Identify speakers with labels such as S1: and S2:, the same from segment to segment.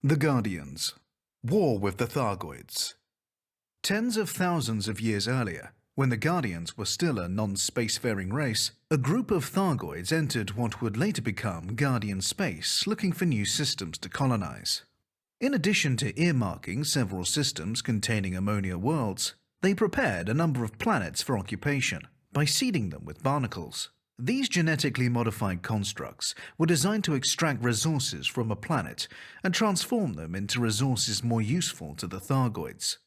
S1: The Guardians. War with the Thargoids. Tens of thousands of years earlier, when the Guardians were still a non-spacefaring race, a group of Thargoids entered what would later become Guardian space, looking for new systems to colonize. In addition to earmarking several systems containing ammonia worlds, they prepared a number of planets for occupation by seeding them with barnacles. These genetically modified constructs were designed to extract resources from a planet and transform them into resources more useful to the Thargoids.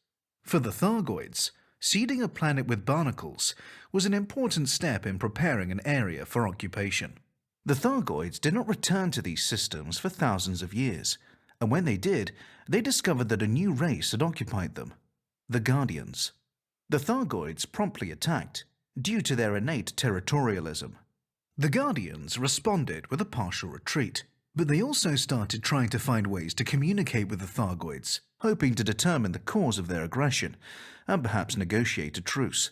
S1: For the Thargoids, seeding a planet with barnacles was an important step in preparing an area for occupation. The Thargoids did not return to these systems for thousands of years, and when they did, they discovered that a new race had occupied them: the Guardians. The Thargoids promptly attacked, due to their innate territorialism. The Guardians responded with a partial retreat, but they also started trying to find ways to communicate with the Thargoids, hoping to determine the cause of their aggression and perhaps negotiate a truce.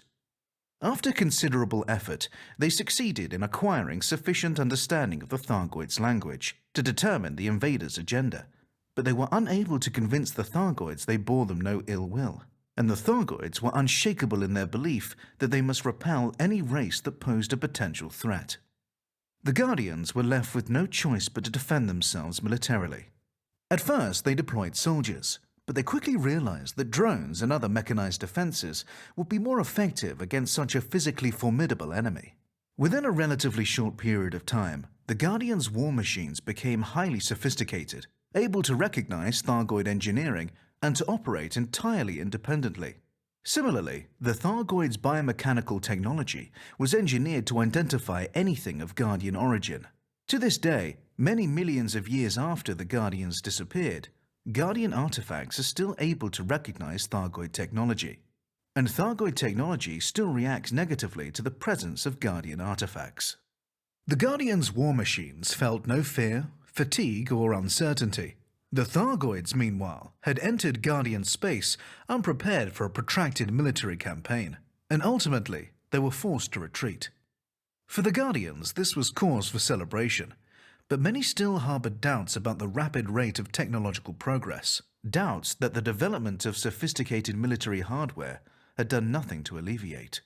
S1: After considerable effort, they succeeded in acquiring sufficient understanding of the Thargoids' language to determine the invaders' agenda, but they were unable to convince the Thargoids they bore them no ill will. And the Thargoids were unshakable in their belief that they must repel any race that posed a potential threat. The Guardians were left with no choice but to defend themselves militarily. At first, they deployed soldiers, but they quickly realized that drones and other mechanized defenses would be more effective against such a physically formidable enemy. Within a relatively short period of time, the Guardians' war machines became highly sophisticated, able to recognize Thargoid engineering and to operate entirely independently. Similarly, the Thargoids' biomechanical technology was engineered to identify anything of Guardian origin. To this day, many millions of years after the Guardians disappeared, Guardian artifacts are still able to recognize Thargoid technology, and Thargoid technology still reacts negatively to the presence of Guardian artifacts. The Guardians' war machines felt no fear, fatigue, or uncertainty. The Thargoids, meanwhile, had entered Guardian space unprepared for a protracted military campaign, and ultimately they were forced to retreat. For the Guardians, this was cause for celebration, but many still harbored doubts about the rapid rate of technological progress, doubts that the development of sophisticated military hardware had done nothing to alleviate.